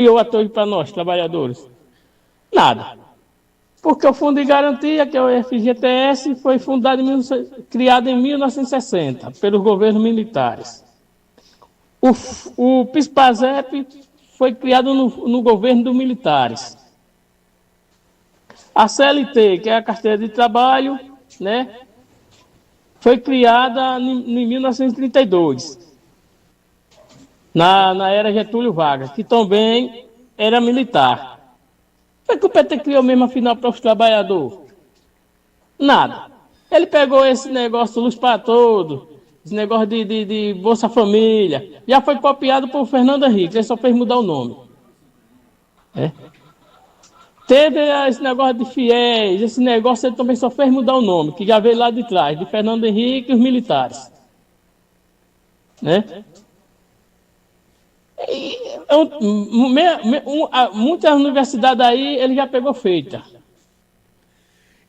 criou até hoje para nós, trabalhadores? Nada. Porque o Fundo de Garantia, que é o FGTS, foi fundado criado em 1960 pelos governos militares. O PIS/PASEP foi criado no governo dos militares. A CLT, que é a carteira de trabalho, né, foi criada em 1932, na era Getúlio Vargas, que também era militar. Foi que o PT criou mesmo, afinal, para os trabalhadores? Nada. Ele pegou esse negócio Luz para Todos, esse negócio de Bolsa Família, já foi copiado por Fernando Henrique, ele só fez mudar o nome. É. Teve esse negócio de fiéis, esse negócio ele também só fez mudar o nome, que já veio lá de trás, de Fernando Henrique e os militares. Né? E, muitas universidades aí ele já pegou feita.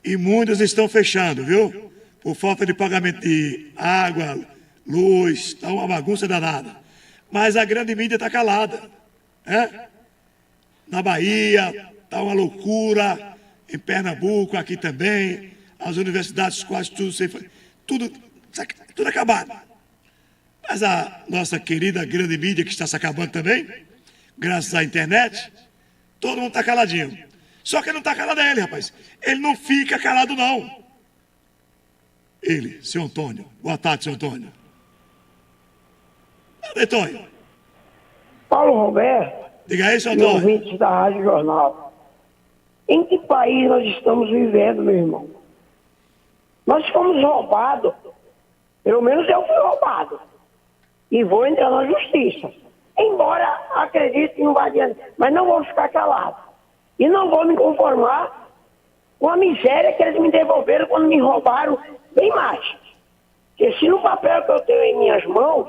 E muitas estão fechando, viu? Por falta de pagamento de água, luz, está uma bagunça danada. Mas a grande mídia está calada. Né? Na Bahia, está uma loucura. Em Pernambuco, aqui também. As universidades quase tudo acabado. Mas a nossa querida grande mídia, que está se acabando também, graças à internet, todo mundo está caladinho. Só que não está calado ele, rapaz. Ele não fica calado, não. Ele, seu Antônio. Boa tarde, seu Antônio. Antônio. Paulo Roberto. Diga aí, seu E Antônio. ouvintes da Rádio Jornal. Em que país nós estamos vivendo, meu irmão? Nós fomos roubados. Pelo menos eu fui roubado. E vou entrar na justiça. Embora acredite que não vai adiante. Mas não vou ficar calado. E não vou me conformar com a miséria que eles me devolveram quando me roubaram bem mais. Porque se no papel que eu tenho em minhas mãos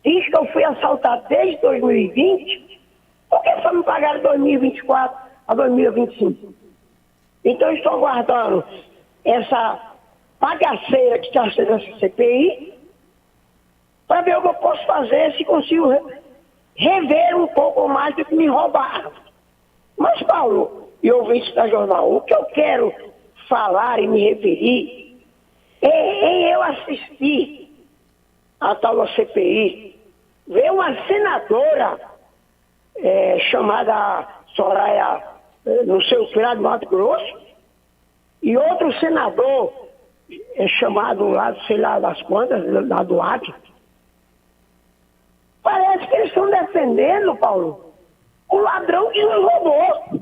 diz que eu fui assaltado desde 2020, por que só me pagaram 2024 a 2025? Então eu estou aguardando essa bagaceira que está sendo essa CPI para ver o que eu posso fazer, se consigo rever um pouco mais do que me roubaram. Mas, Paulo, e ouvintes da jornal, o que eu quero falar e me referir é em eu assistir a tal da CPI, ver uma senadora chamada Soraya, não sei o que lá do Mato Grosso, e outro senador chamado lá, sei lá das quantas, lá do Acre. Parece que eles estão defendendo, Paulo, o ladrão que nos roubou.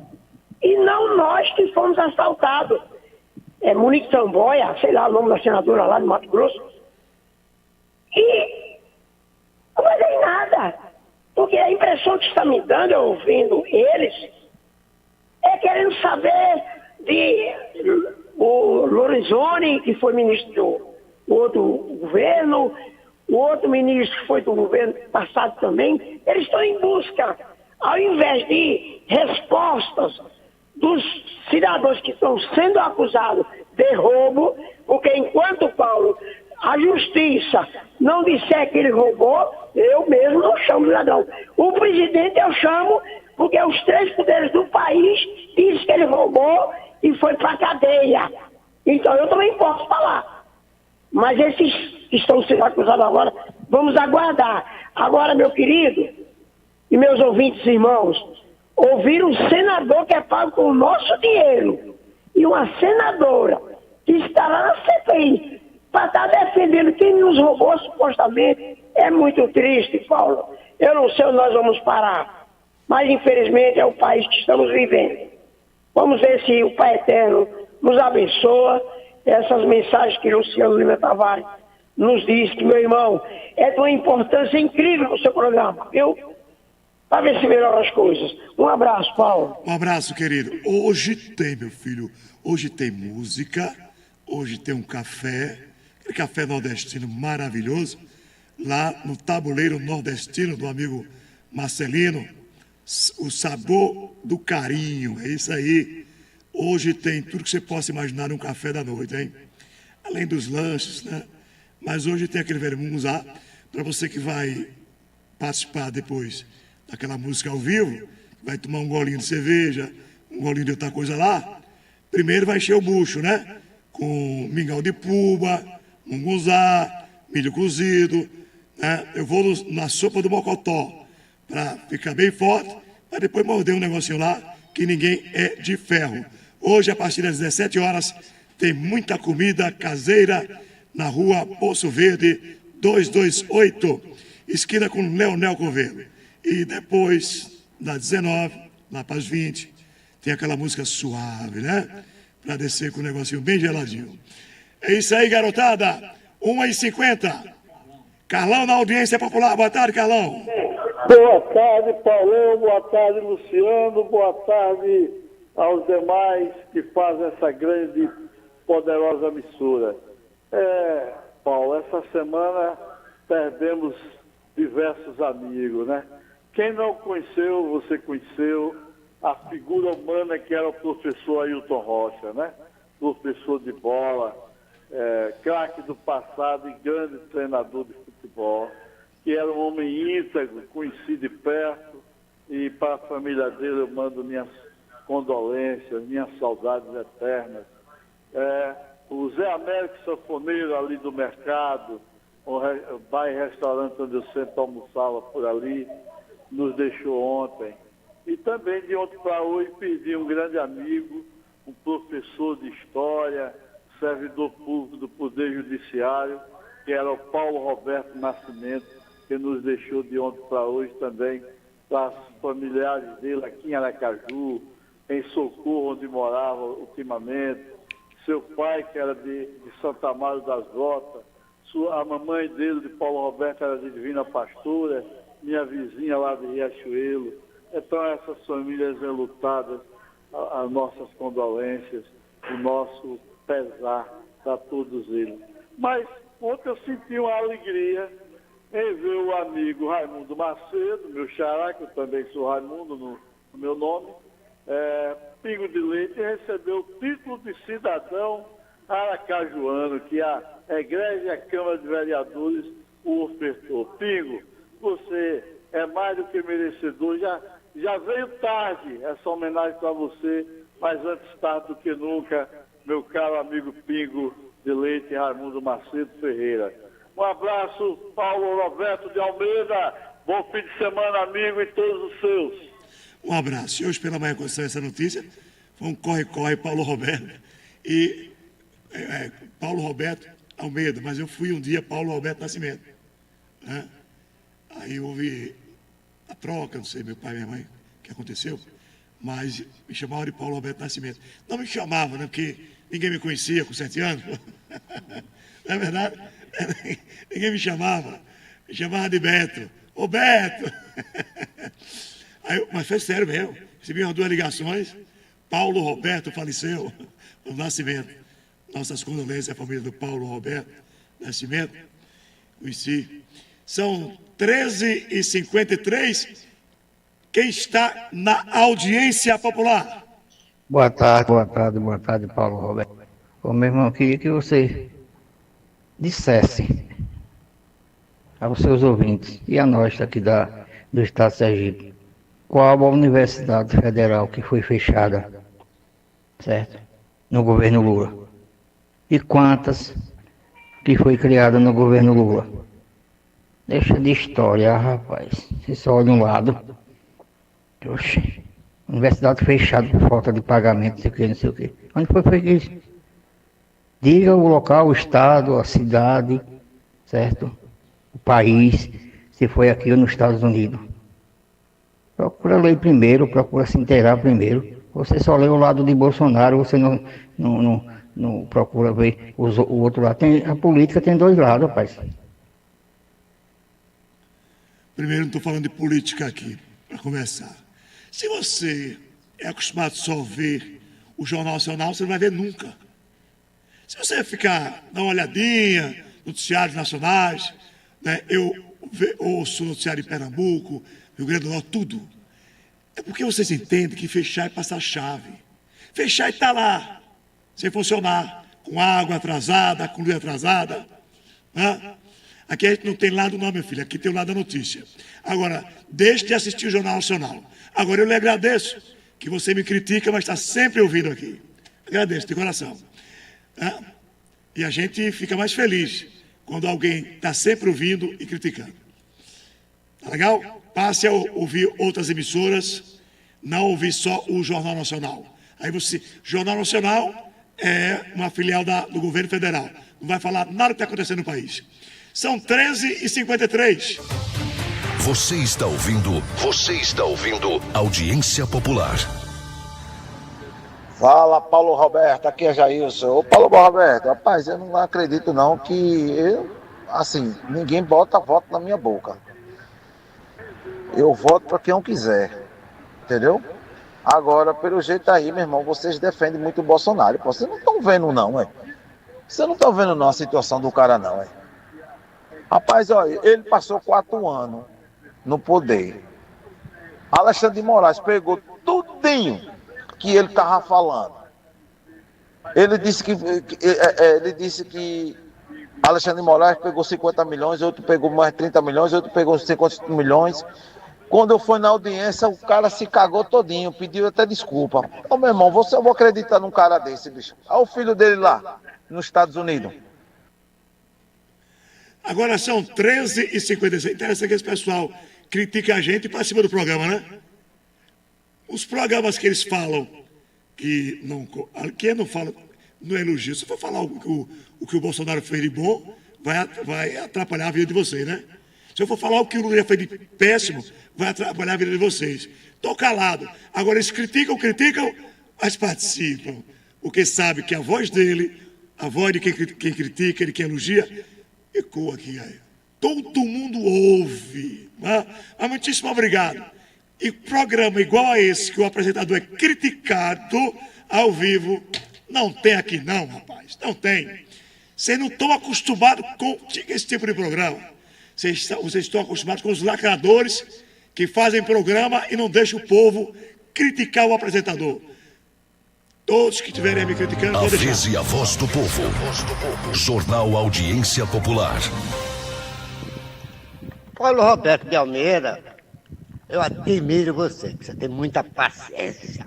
E não nós que fomos assaltados. Monique Samboia, sei lá o nome da senadora lá do Mato Grosso. E não vai dar em nada. Porque a impressão que está me dando, eu ouvindo eles, é querendo saber de o Lorenzoni, que foi ministro do outro governo, o outro ministro que foi do governo passado também. Eles estão em busca, ao invés de respostas dos cidadãos que estão sendo acusados de roubo, porque enquanto, Paulo, a justiça não disser que ele roubou, eu mesmo não chamo de ladrão. O presidente eu chamo porque os três poderes do país dizem que ele roubou e foi para a cadeia. Então eu também posso falar. Mas esses que estão sendo acusados agora, vamos aguardar. Agora, meu querido e meus ouvintes irmãos, ouvir um senador que é pago com o nosso dinheiro e uma senadora que está lá na CPI para estar defendendo quem nos roubou supostamente, é muito triste, Paulo. Eu não sei onde nós vamos parar, mas infelizmente é o país que estamos vivendo. Vamos ver se o Pai Eterno nos abençoa. Essas mensagens que Luciano Lima Tavares nos diz, que, meu irmão, é de uma importância incrível no seu programa, viu? Para ver se melhora as coisas. Um abraço, Paulo. Um abraço, querido. Hoje tem, meu filho, hoje tem música, hoje tem um café, aquele café nordestino maravilhoso, lá no tabuleiro nordestino do amigo Marcelino, o sabor do carinho, é isso aí. Hoje tem tudo que você possa imaginar num café da noite, hein? Além dos lanches, né? Mas hoje tem aquele vermuzá, para você que vai participar depois daquela música ao vivo, vai tomar um golinho de cerveja, um golinho de outra coisa lá, primeiro vai encher o bucho, né? Com mingau de puba, mungunzá, milho cozido, né? Eu vou na sopa do mocotó, para ficar bem forte, para depois morder um negocinho lá, que ninguém é de ferro. Hoje, a partir das 17 horas, tem muita comida caseira na rua Poço Verde, 228, esquina com Leonel Covello. E depois, das 19, lá para as 20, tem aquela música suave, né? Para descer com um negocinho bem geladinho. É isso aí, garotada. 1h50. Carlão na audiência popular. Boa tarde, Carlão. Boa tarde, Paulão. Boa tarde, Luciano. Boa tarde aos demais que fazem essa grande, poderosa emissora. Paulo, essa semana perdemos diversos amigos, né? Quem não conheceu, você conheceu a figura humana que era o professor Ailton Rocha, né? Professor de bola, craque do passado e grande treinador de futebol, que era um homem íntegro, conheci de perto, e para a família dele eu mando minhas condolências, minhas saudades eternas. O Zé Américo Sanfoneiro ali do mercado, o bar e restaurante onde eu sempre almoçava por ali, nos deixou ontem. E também de ontem para hoje perdi um grande amigo, um professor de história, servidor público do Poder Judiciário, que era o Paulo Roberto Nascimento, que nos deixou de ontem para hoje também, para os familiares dele aqui em Aracaju, em Socorro, onde morava ultimamente, seu pai, que era de Santa Amaro das Grotas, a mamãe dele, de Paulo Roberto, era de Divina Pastora, minha vizinha lá de Riachuelo. Então, essas famílias enlutadas, as nossas condolências, o nosso pesar para todos eles. Mas ontem eu senti uma alegria em ver o amigo Raimundo Macedo, meu xará, que eu também sou Raimundo no meu nome, Pingo de Leite, recebeu o título de cidadão aracajuano, que a Egrégia Câmara de Vereadores o ofertou. Pingo, você é mais do que merecedor, já veio tarde essa homenagem para você, mas antes tarde do que nunca, meu caro amigo Pingo de Leite Raimundo Macedo Ferreira. Um abraço, Paulo Roberto de Almeida, bom fim de semana, amigo, e todos os seus. Um abraço. E hoje pela manhã, quando saiu essa notícia, foi um corre-corre Paulo Roberto e Paulo Roberto Almeida, mas eu fui um dia Paulo Roberto Nascimento, né? Aí houve a troca, não sei, meu pai e minha mãe, o que aconteceu, mas me chamavam de Paulo Roberto Nascimento. Não me chamavam, né, porque ninguém me conhecia com 7 anos, não é verdade? Ninguém me chamava de Beto. Ô Beto! Aí, mas foi sério mesmo, recebi umas 2 ligações, Paulo Roberto faleceu no Nascimento. Nossas condolências à família do Paulo Roberto Nascimento, conheci. São 13h53, quem está na audiência popular? Boa tarde, Paulo Roberto. Ô, meu irmão, eu queria que você dissesse aos seus ouvintes e a nós aqui do Estado de Sergipe, qual a universidade federal que foi fechada, certo? No governo Lula. E quantas que foi criada no governo Lula. Deixa de história, rapaz. Você só olha um lado. Oxe, universidade fechada por falta de pagamento, não sei o quê. Onde foi feito isso? Diga o local, o estado, a cidade, certo? O país, se foi aqui ou nos Estados Unidos. Procura ler primeiro, procura se inteirar primeiro. Você só lê o lado de Bolsonaro, você não procura ver o outro lado. A política tem 2 lados, rapaz. Primeiro, não estou falando de política aqui, para começar. Se você é acostumado só a ver o Jornal Nacional, você não vai ver nunca. Se você ficar, dar uma olhadinha, noticiários nacionais, né, eu ouço noticiário de Pernambuco, Rio Grande do Norte, tudo. É porque vocês entendem que fechar é passar chave. Fechar e estar lá, sem funcionar, com água atrasada, com luz atrasada, né? Aqui a gente não tem lado não, meu filho, aqui tem o lado da notícia. Agora, deixe de assistir o Jornal Nacional. Agora, eu lhe agradeço que você me critica, mas está sempre ouvindo aqui. Agradeço, de coração. E a gente fica mais feliz quando alguém está sempre ouvindo e criticando. Tá legal? Passe a ouvir outras emissoras, não ouvir só o Jornal Nacional. Aí você, Jornal Nacional é uma filial do governo federal. Não vai falar nada do que está acontecendo no país. São 13h53. Você está ouvindo Audiência Popular. Fala, Paulo Roberto, aqui é Jailson. Ô, Paulo Roberto, rapaz, eu não acredito não que ninguém bota voto na minha boca. Eu voto para quem eu quiser, entendeu? Agora, pelo jeito aí, meu irmão, vocês defendem muito o Bolsonaro. Pô, vocês não estão vendo não, ué. Vocês não estão vendo não a situação do cara não, ué. Rapaz, olha, ele passou 4 anos no poder. Alexandre de Moraes pegou tudinho que ele estava falando. Ele disse que Alexandre de Moraes pegou 50 milhões, outro pegou mais 30 milhões, outro pegou 50 milhões. Quando eu fui na audiência, o cara se cagou todinho, pediu até desculpa. Ô, meu irmão, eu vou acreditar num cara desse, bicho. Olha o filho dele lá, nos Estados Unidos. Agora são 13h56. Interessante que esse pessoal critica a gente e participa do programa, né? Os programas que eles falam que não fala, não elogio. Se for falar o que o Bolsonaro fez de bom, vai atrapalhar a vida de vocês, né? Se eu for falar o que o Lula fez de péssimo, vai atrapalhar a vida de vocês. Estou calado. Agora eles criticam, mas participam. Porque sabe que a voz dele, a voz de quem critica, de quem elogia, ecoa aqui. Todo mundo ouve. Mas muitíssimo obrigado. E programa igual a esse, que o apresentador é criticado ao vivo, não tem aqui não, rapaz. Não tem. Vocês não estão acostumados com esse tipo de programa. Vocês estão acostumados com os lacradores que fazem programa e não deixam o povo criticar o apresentador. Todos que estiverem me criticando, a vez e a voz do povo. Jornal Audiência Popular. Paulo Roberto de Almeida, eu admiro você tem muita paciência.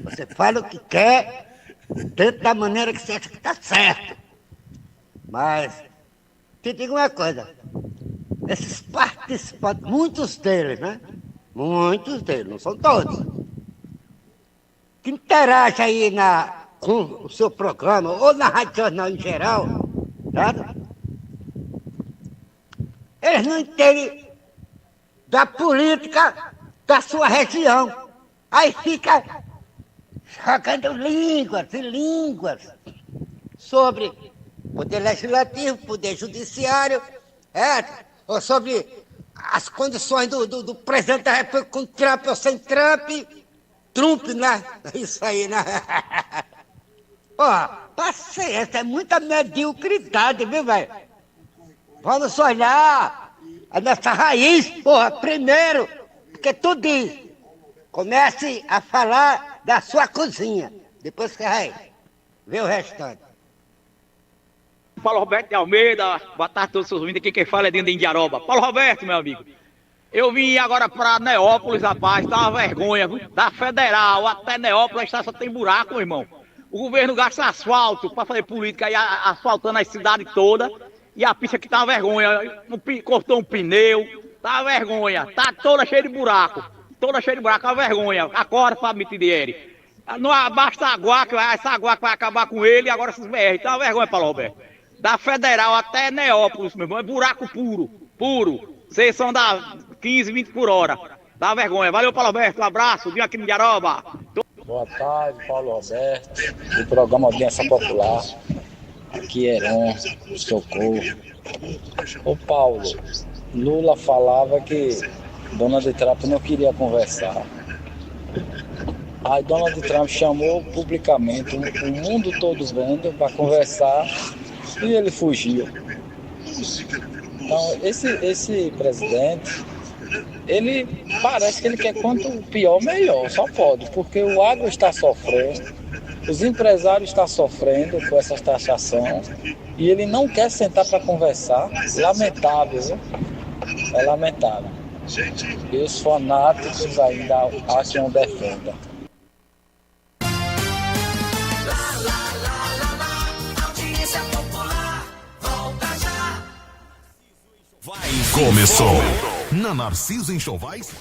Você fala o que quer, dentro da maneira que você acha que está certo. Mas, te digo uma coisa, esses participantes, muitos deles, não são todos, que interagem aí com o seu programa, ou na Rádio Jornal em geral, sabe? Eles não entendem da política da sua região. Aí fica jogando línguas e línguas sobre poder legislativo, poder judiciário, ou sobre as condições do presidente da República com Trump ou sem Trump, né? Isso aí, né? Ó, paciência, é muita mediocridade, viu, velho? Vamos olhar a nossa raiz, porra, primeiro, porque tu diz, comece a falar da sua cozinha, depois você vai ver o restante. Paulo Roberto de Almeida, boa tarde a todos os seus ouvintes, aqui quem fala é dentro de Indiaroba. Paulo Roberto, meu amigo, eu vim agora para Neópolis, rapaz, tá uma vergonha, viu? Da Federal até Neópolis, só tem buraco, meu irmão. O governo gasta asfalto para fazer política, aí asfaltando a cidade toda, e a pista aqui tá uma vergonha, cortou um pneu, tá uma vergonha, tá toda cheia de buraco, uma vergonha. Acorda, Fábio Mitidieri. Não basta água, essa água que vai acabar com ele, e agora esses BR, tá uma vergonha, Paulo Roberto. Da Federal até Neópolis, meu irmão, é buraco puro. Vocês são da 15, 20 por hora. Dá vergonha. Valeu, Paulo Roberto. Um abraço. Vim aqui no Indiaroba. Boa tarde, Paulo Roberto. Do programa Audiência Popular. Aqui é Heron, Socorro. Ô, Paulo, Lula falava que Donald Trump não queria conversar. Aí Donald Trump chamou publicamente o mundo todo vendo para conversar e ele fugiu. Então, esse presidente, ele parece que ele quer quanto pior, melhor, só pode, porque o agro está sofrendo, os empresários estão sofrendo com essa taxação e ele não quer sentar para conversar. Lamentável, viu? É lamentável. E os fanáticos ainda acham defenda. Começou na Narciso Enxovais.